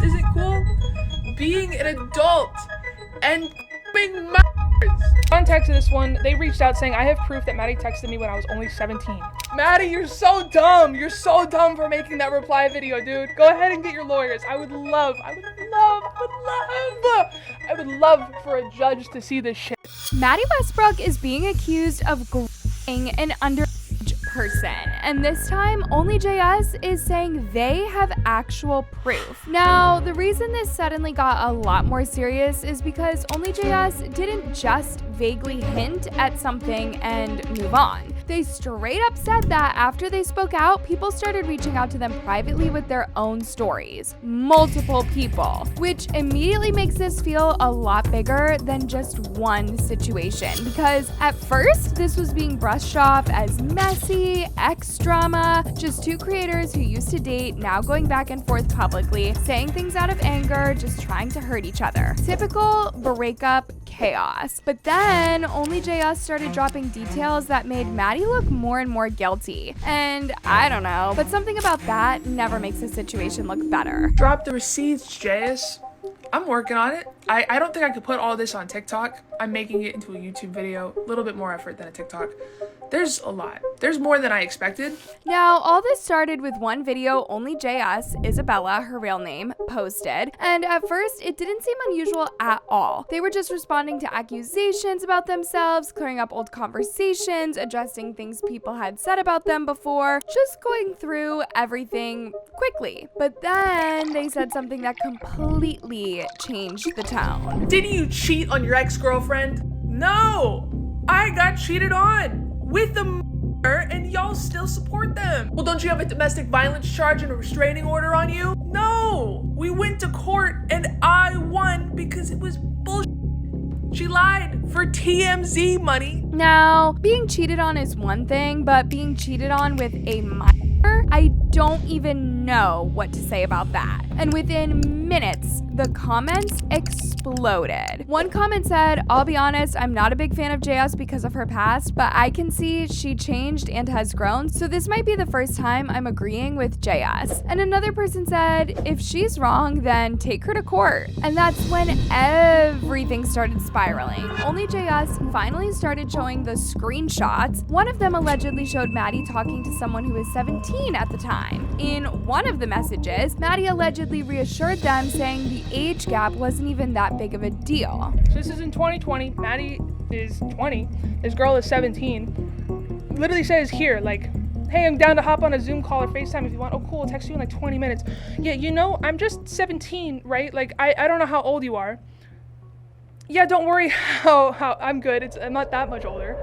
else isn't cool? Being an adult and being Context of this one, they reached out saying, I have proof that Maddie texted me when I was only 17. Maddie, you're so dumb. You're so dumb for making that reply video, dude. Go ahead and get your lawyers. I would love for a judge to see this shit. Mattie Westbrouck is being accused of grooming an underage person, and this time OnlyJayus is saying they have actual proof. Now, the reason this suddenly got a lot more serious is because OnlyJayus didn't just vaguely hint at something and move on. They straight up said that after they spoke out, people started reaching out to them privately with their own stories. Multiple people, which immediately makes this feel a lot bigger than just one situation. Because at first, this was being brushed off as messy, ex-drama, just two creators who used to date, now going back and forth publicly, saying things out of anger, just trying to hurt each other. Typical breakup chaos. But then OnlyJayus started dropping details that made Maddie look more and more guilty. And I don't know, but something about that never makes the situation look better. Drop the receipts, Jayus. I'm working on it. I don't think I could put all this on TikTok. I'm making it into a YouTube video. A little bit more effort than a TikTok. There's a lot. There's more than I expected. Now, all this started with one video OnlyJayus, Isabella, her real name, posted. And at first, it didn't seem unusual at all. They were just responding to accusations about themselves, clearing up old conversations, addressing things people had said about them before, just going through everything quickly. But then they said something that completely changed the tone. Didn't you cheat on your ex-girlfriend? No! I got cheated on with the and y'all still support them. Well, don't you have a domestic violence charge and a restraining order on you? No! We went to court and I won because it was bullshit. She lied for TMZ money. Now, being cheated on is one thing, but being cheated on with a minor, I don't even know what to say about that. And within minutes, the comments exploded. One comment said, I'll be honest, I'm not a big fan of Jayus because of her past, but I can see she changed and has grown, so this might be the first time I'm agreeing with Jayus. And another person said, if she's wrong, then take her to court. And that's when everything started spiraling. OnlyJayus finally started showing the screenshots. One of them allegedly showed Maddie talking to someone who was 17 at the time. In one of the messages, Maddie allegedly reassured them, saying the age gap wasn't even that big of a deal. So this is in 2020. Maddie is 20. This girl is 17. Literally says here, like, hey, I'm down to hop on a Zoom call or FaceTime if you want. Oh, cool, I'll text you in like 20 minutes. Yeah, you know, I'm just 17, right? Like, I don't know how old you are. Yeah, don't worry how I'm good. I'm not that much older.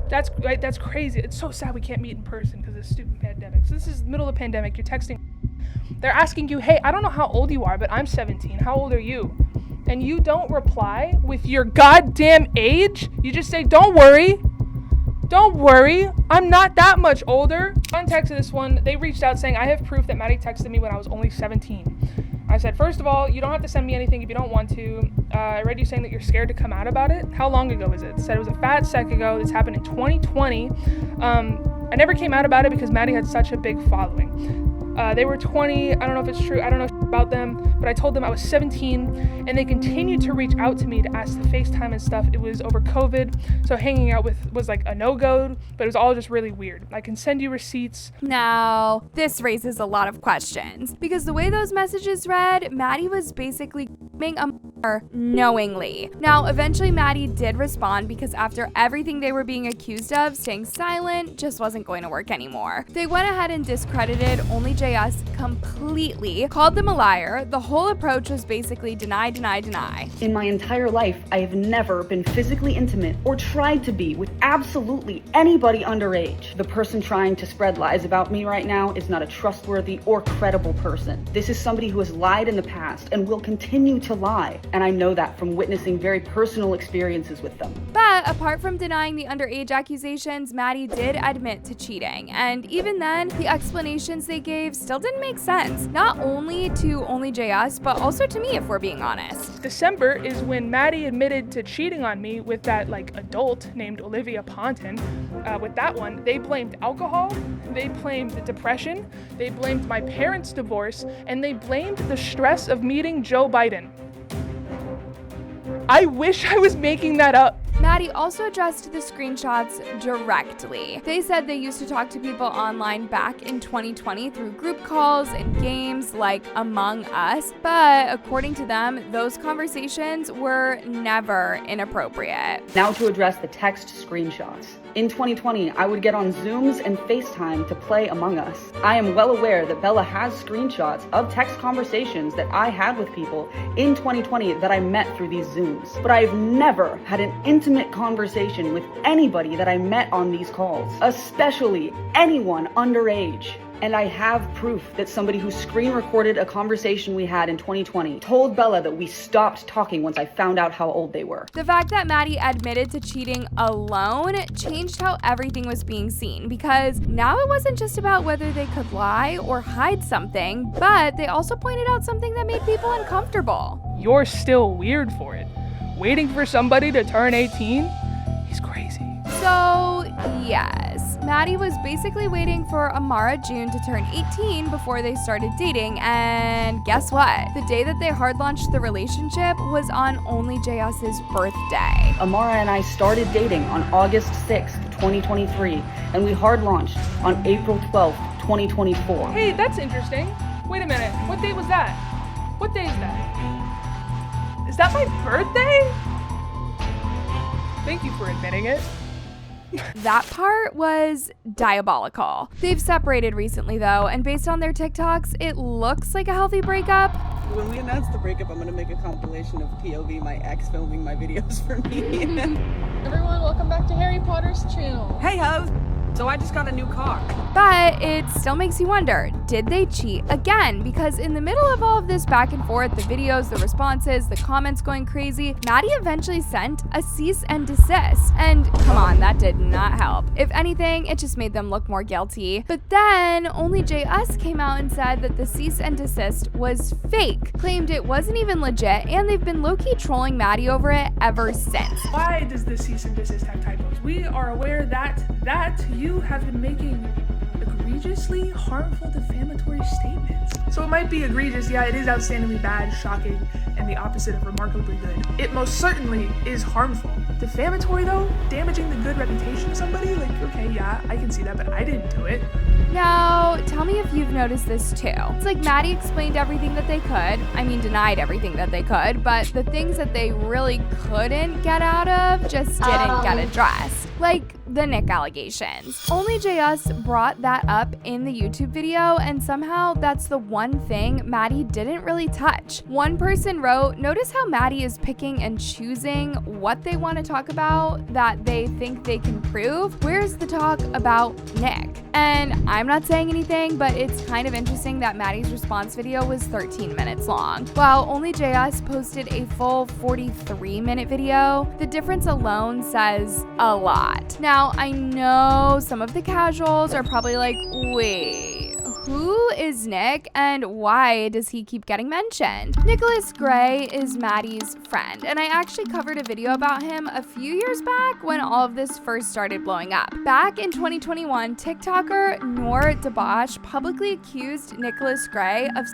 That's crazy. It's so sad we can't meet in person because of this stupid pandemic. So this is the middle of the pandemic. You're texting. They're asking you, hey, I don't know how old you are, but I'm 17. How old are you? And you don't reply with your goddamn age. You just say, don't worry. Don't worry. I'm not that much older. Context of this one, they reached out saying, I have proof that Maddie texted me when I was only 17. I said, first of all, you don't have to send me anything if you don't want to. I read you saying that you're scared to come out about it. How long ago is it? Said it was a fat sec ago. This happened in 2020. I never came out about it because Maddie had such a big following. They were 20. I don't know if it's true. I don't know about them, but I told them I was 17, and they continued to reach out to me to ask to FaceTime and stuff. It was over COVID, so hanging out was like a no-go, but it was all just really weird. I can send you receipts. Now, this raises a lot of questions, because the way those messages read, Maddie was basically being a knowingly. Now, eventually Maddie did respond because after everything they were being accused of, staying silent just wasn't going to work anymore. They went ahead and discredited OnlyJayus completely, called them a liar. The whole approach was basically deny, deny, deny. In my entire life, I have never been physically intimate or tried to be with absolutely anybody underage. The person trying to spread lies about me right now is not a trustworthy or credible person. This is somebody who has lied in the past and will continue to lie. and I know that from witnessing very personal experiences with them. But apart from denying the underage accusations, Maddie did admit to cheating. And even then, the explanations they gave still didn't make sense. Not only to OnlyJayus, but also to me, if we're being honest. December is when Maddie admitted to cheating on me with that adult named Olivia Ponton. With that one, they blamed alcohol, they blamed depression, they blamed my parents' divorce, and they blamed the stress of meeting Joe Biden. I wish I was making that up. Maddie also addressed the screenshots directly. They said they used to talk to people online back in 2020 through group calls and games like Among Us, but according to them, those conversations were never inappropriate. Now to address the text screenshots. In 2020, I would get on Zooms and FaceTime to play Among Us. I am well aware that Bella has screenshots of text conversations that I had with people in 2020 that I met through these Zooms. But I've never had an intimate conversation with anybody that I met on these calls, especially anyone underage. And I have proof that somebody who screen recorded a conversation we had in 2020 told Bella that we stopped talking once I found out how old they were. The fact that Maddie admitted to cheating alone changed how everything was being seen, because now it wasn't just about whether they could lie or hide something, but they also pointed out something that made people uncomfortable. You're still weird for it. Waiting for somebody to turn 18? He's crazy. So, yes, Maddie was basically waiting for Amara June to turn 18 before they started dating, and guess what? The day that they hard launched the relationship was on OnlyJayus's birthday. Amara and I started dating on August 6th, 2023, and we hard launched on April 12th, 2024. Hey, that's interesting. Wait a minute, what day was that? What day is that? Is that my birthday? Thank you for admitting it. That part was diabolical. They've separated recently though, and based on their TikToks, it looks like a healthy breakup. When we announce the breakup, I'm gonna make a compilation of POV, my ex filming my videos for me. Everyone, welcome back to Harry Potter's channel. Hey hoes! So I just got a new car. But it still makes you wonder, did they cheat again? Because in the middle of all of this back and forth, the videos, the responses, the comments going crazy, Maddie eventually sent a cease and desist. And come on, that did not help. If anything, it just made them look more guilty. But then OnlyJayus came out and said that the cease and desist was fake, claimed it wasn't even legit, and they've been low-key trolling Maddie over it ever since. Why does the cease and desist have typos? We are aware that you have been making egregiously harmful defamatory statements. So it might be egregious, yeah, it is outstandingly bad, shocking, and the opposite of remarkably good. It most certainly is harmful. Defamatory though, damaging the good reputation of somebody, okay, yeah, I can see that, but I didn't do it. Now, tell me if you've noticed this too. It's like Maddie explained everything that they could, denied everything that they could, but the things that they really couldn't get out of just didn't get addressed. Like the Nick allegations. OnlyJayus brought that up in the YouTube video, and somehow that's the one thing Maddie didn't really touch. One person wrote, notice how Maddie is picking and choosing what they want to talk about that they think they can prove. Where's the talk about Nick? And I'm not saying anything, but it's kind of interesting that Maddie's response video was 13 minutes long, while OnlyJayus posted a full 43-minute video. The difference alone says a lot. Now, I know some of the casuals are probably like, wait, who is Nick and why does he keep getting mentioned? Nicholas Gray is Maddie's friend, and I actually covered a video about him a few years back when all of this first started blowing up. Back in 2021, TikToker Noor Dabash publicly accused Nicholas Gray of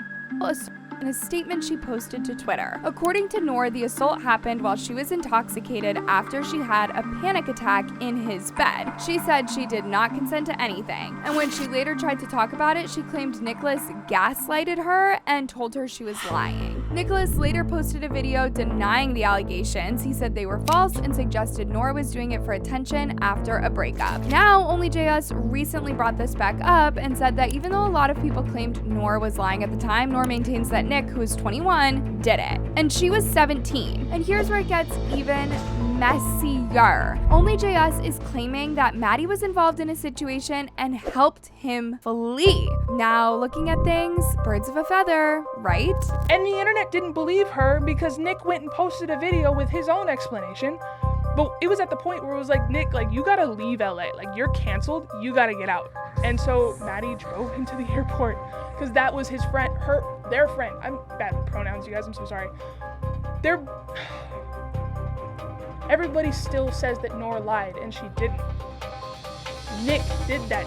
assault in a statement she posted to Twitter. According to Noor, the assault happened while she was intoxicated after she had a panic attack in his bed. She said she did not consent to anything, and when she later tried to talk about it, she claimed Nicholas gaslighted her and told her she was lying. Nicholas later posted a video denying the allegations. He said they were false and suggested Noor was doing it for attention after a breakup. Now, OnlyJayus recently brought this back up and said that even though a lot of people claimed Noor was lying at the time, Noor maintains that Nick, who was 21, did it. And she was 17. And here's where it gets even messier. OnlyJayus is claiming that Maddie was involved in a situation and helped him flee. Now, looking at things, birds of a feather, right? And the internet didn't believe her because Nick went and posted a video with his own explanation. But it was at the point where it was like, Nick, like, you gotta leave LA. Like, you're canceled. You gotta get out. And so Maddie drove him to the airport because that was his friend, their friend. I'm bad with pronouns, you guys. I'm so sorry. Everybody still says that Nora lied, and she didn't. Nick did that.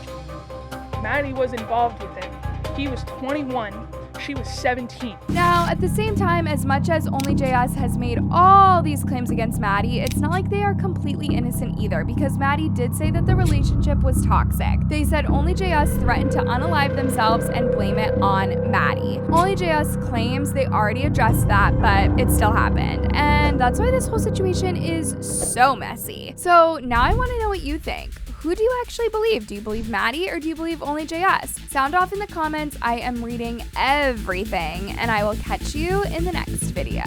Maddie was involved with it. He was 21. She was 17. Now, at the same time, as much as OnlyJayus has made all these claims against Maddie, it's not like they are completely innocent either, because Maddie did say that the relationship was toxic. They said OnlyJayus threatened to unalive themselves and blame it on Maddie. OnlyJayus claims they already addressed that, but it still happened. And that's why this whole situation is so messy. So now I want to know what you think. Who do you actually believe? Do you believe Maddie or do you believe OnlyJayus? Sound off in the comments. I am reading everything, and I will catch you in the next video.